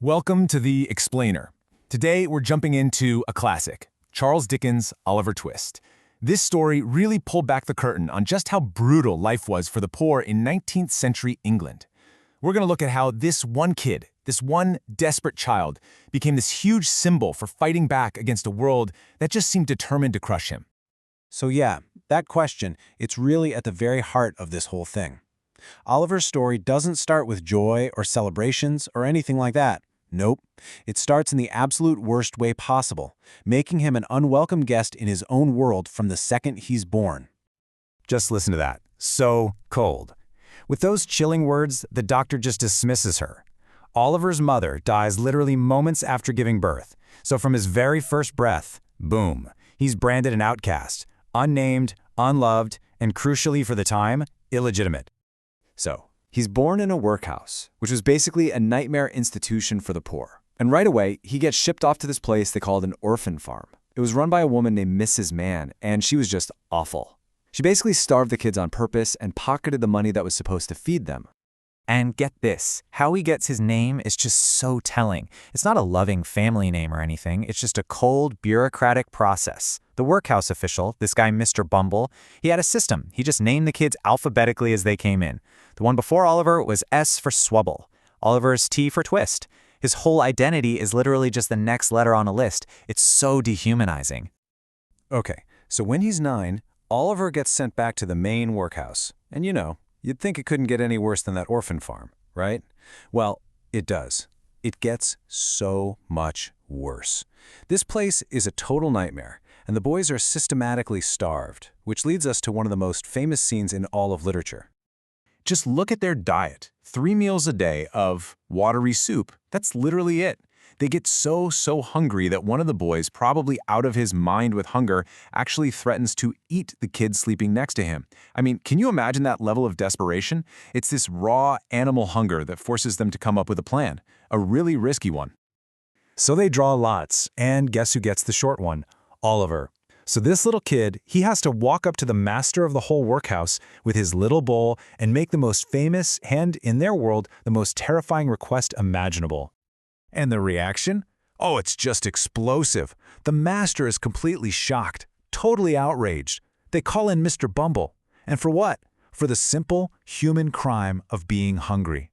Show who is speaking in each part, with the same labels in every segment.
Speaker 1: Welcome to The Explainer. Today we're jumping into a classic, Charles Dickens' Oliver Twist. This story really pulled back the curtain on just how brutal life was for the poor in 19th century England. We're going to look at how this one kid, this one desperate child, became this huge symbol for fighting back against a world that just seemed determined to crush him.
Speaker 2: So yeah, that question, it's really at the very heart of this whole thing. Oliver's story doesn't start with joy or celebrations or anything like that. Nope. It starts in the absolute worst way possible, making him an unwelcome guest in his own world from the second he's born.
Speaker 3: Just listen to that. So cold. With those chilling words, the doctor just dismisses her. Oliver's mother dies literally moments after giving birth. So from his very first breath, boom, he's branded an outcast, unnamed, unloved, and crucially for the time, illegitimate.
Speaker 4: So, he's born in a workhouse, which was basically a nightmare institution for the poor. And right away, he gets shipped off to this place they called an orphan farm. It was run by a woman named Mrs. Mann, and she was just awful. She basically starved the kids on purpose and pocketed the money that was supposed to feed them.
Speaker 5: And get this, how he gets his name is just so telling. It's not a loving family name or anything, it's just a cold, bureaucratic process. The workhouse official, this guy Mr. Bumble, he had a system. He just named the kids alphabetically as they came in. The one before Oliver was S for Swubble. Oliver is T for Twist. His whole identity is literally just the next letter on a list. It's so dehumanizing.
Speaker 2: Okay, so when he's 9, Oliver gets sent back to the main workhouse. And you'd think it couldn't get any worse than that orphan farm, right? Well, it does. It gets so much worse. This place is a total nightmare, and the boys are systematically starved, which leads us to one of the most famous scenes in all of literature.
Speaker 1: Just look at their diet. 3 meals a day of watery soup. That's literally it. They get so hungry that one of the boys, probably out of his mind with hunger, actually threatens to eat the kid sleeping next to him. I mean, can you imagine that level of desperation? It's this raw animal hunger that forces them to come up with a plan, a really risky one.
Speaker 3: So they draw lots, and guess who gets the short one? Oliver. So this little kid, he has to walk up to the master of the whole workhouse with his little bowl and make the most famous and, in their world, the most terrifying request imaginable.
Speaker 1: And the reaction? Oh, it's just explosive. The master is completely shocked, totally outraged. They call in Mr. Bumble. And for what? For the simple human crime of being hungry.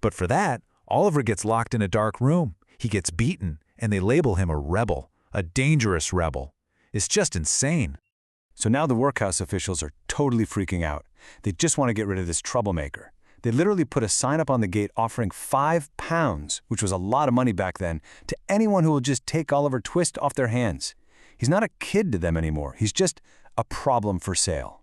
Speaker 1: But for that, Oliver gets locked in a dark room. He gets beaten, and they label him a rebel, a dangerous rebel. It's just insane.
Speaker 2: So now the workhouse officials are totally freaking out. They just want to get rid of this troublemaker. They literally put a sign up on the gate offering £5, which was a lot of money back then, to anyone who will just take Oliver Twist off their hands. He's not a kid to them anymore. He's just a problem for sale.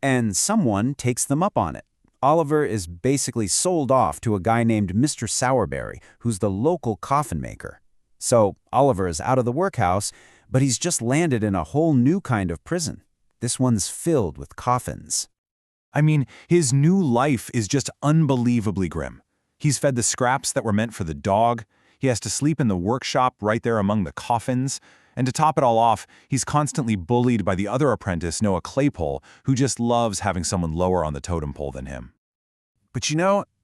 Speaker 6: And someone takes them up on it. Oliver is basically sold off to a guy named Mr. Sowerberry, who's the local coffin maker. So Oliver is out of the workhouse, but he's just landed in a whole new kind of prison. This one's filled with coffins.
Speaker 1: I mean, his new life is just unbelievably grim. He's fed the scraps that were meant for the dog. He has to sleep in the workshop right there among the coffins. And to top it all off, he's constantly bullied by the other apprentice, Noah Claypole, who just loves having someone lower on the totem pole than him.
Speaker 2: But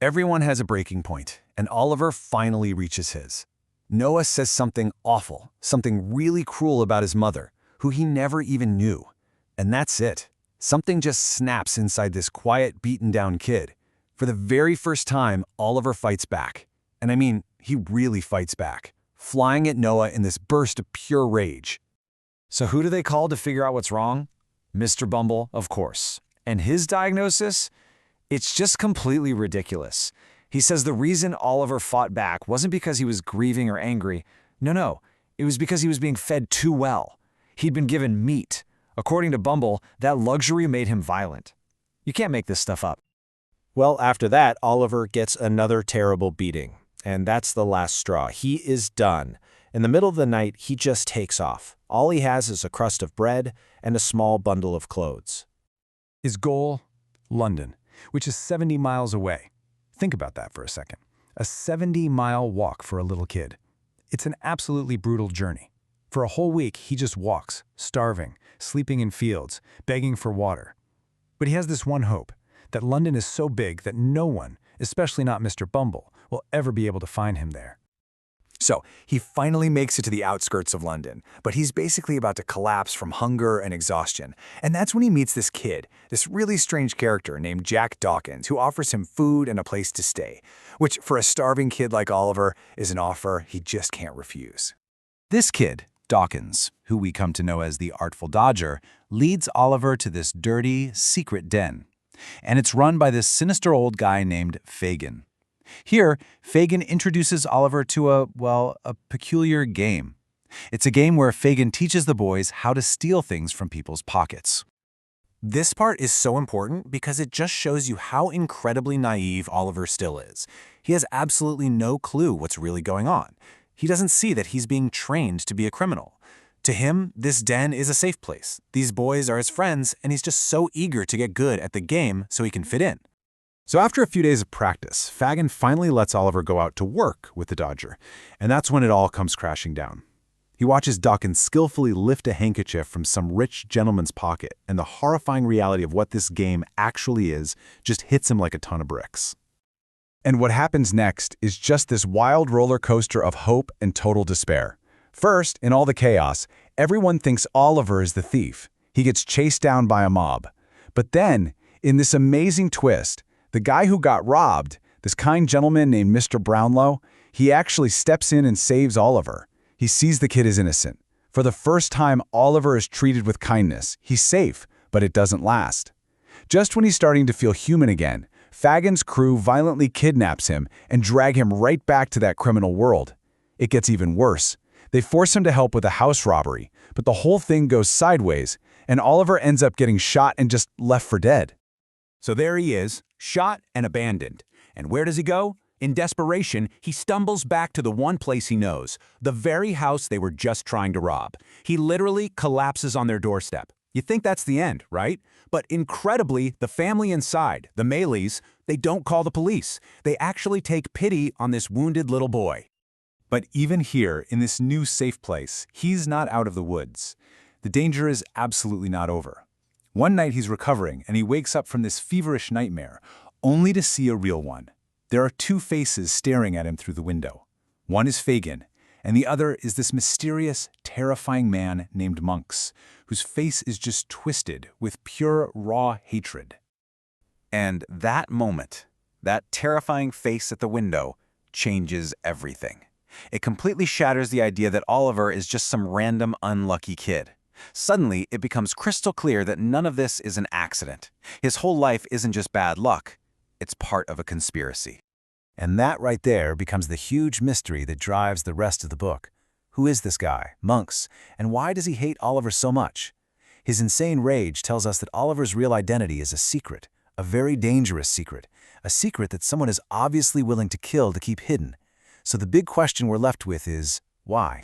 Speaker 2: everyone has a breaking point, and Oliver finally reaches his. Noah says something awful, something really cruel about his mother, who he never even knew. And that's it. Something just snaps inside this quiet, beaten-down kid. For the very first time, Oliver fights back. And I mean, he really fights back, flying at Noah in this burst of pure rage. So who do they call to figure out what's wrong? Mr. Bumble, of course. And his diagnosis? It's just completely ridiculous. He says the reason Oliver fought back wasn't because he was grieving or angry. No, it was because he was being fed too well. He'd been given meat. According to Bumble, that luxury made him violent. You can't make this stuff up.
Speaker 6: Well, after that, Oliver gets another terrible beating. And that's the last straw. He is done. In the middle of the night, he just takes off. All he has is a crust of bread and a small bundle of clothes.
Speaker 1: His goal? London, which is 70 miles away. Think about that for a second. A 70-mile walk for a little kid. It's an absolutely brutal journey. For a whole week, he just walks, starving, sleeping in fields, begging for water. But he has this one hope, that London is so big that no one, especially not Mr. Bumble, will ever be able to find him there.
Speaker 2: So he finally makes it to the outskirts of London, but he's basically about to collapse from hunger and exhaustion. And that's when he meets this kid, this really strange character named Jack Dawkins, who offers him food and a place to stay, which for a starving kid like Oliver is an offer he just can't refuse.
Speaker 6: This kid, Dawkins, who we come to know as the Artful Dodger, leads Oliver to this dirty, secret den. And it's run by this sinister old guy named Fagin. Here, Fagin introduces Oliver to a peculiar game. It's a game where Fagin teaches the boys how to steal things from people's pockets.
Speaker 3: This part is so important because it just shows you how incredibly naive Oliver still is. He has absolutely no clue what's really going on. He doesn't see that he's being trained to be a criminal. To him, this den is a safe place. These boys are his friends, and he's just so eager to get good at the game so he can fit in.
Speaker 1: So after a few days of practice, Fagin finally lets Oliver go out to work with the Dodger, and that's when it all comes crashing down. He watches Dawkins skillfully lift a handkerchief from some rich gentleman's pocket, and the horrifying reality of what this game actually is just hits him like a ton of bricks. And what happens next is just this wild roller coaster of hope and total despair. First, in all the chaos, everyone thinks Oliver is the thief. He gets chased down by a mob. But then, in this amazing twist, the guy who got robbed, this kind gentleman named Mr. Brownlow, he actually steps in and saves Oliver. He sees the kid is innocent. For the first time, Oliver is treated with kindness. He's safe, but it doesn't last. Just when he's starting to feel human again, Fagin's crew violently kidnaps him and drag him right back to that criminal world. It gets even worse. They force him to help with a house robbery, but the whole thing goes sideways, and Oliver ends up getting shot and just left for dead.
Speaker 7: So there he is, shot and abandoned. And where does he go? In desperation, he stumbles back to the one place he knows, the very house they were just trying to rob. He literally collapses on their doorstep. You think that's the end, right? But incredibly, the family inside, the Mayleys, they don't call the police. They actually take pity on this wounded little boy.
Speaker 1: But even here, in this new safe place, he's not out of the woods. The danger is absolutely not over. One night he's recovering, and he wakes up from this feverish nightmare, only to see a real one. There are two faces staring at him through the window. One is Fagin, and the other is this mysterious, terrifying man named Monks, whose face is just twisted with pure, raw hatred.
Speaker 3: And that moment, that terrifying face at the window, changes everything. It completely shatters the idea that Oliver is just some random unlucky kid. Suddenly, it becomes crystal clear that none of this is an accident. His whole life isn't just bad luck. It's part of a conspiracy.
Speaker 6: And that right there becomes the huge mystery that drives the rest of the book. Who is this guy, Monks, and why does he hate Oliver so much? His insane rage tells us that Oliver's real identity is a secret, a very dangerous secret, a secret that someone is obviously willing to kill to keep hidden. So the big question we're left with is, why?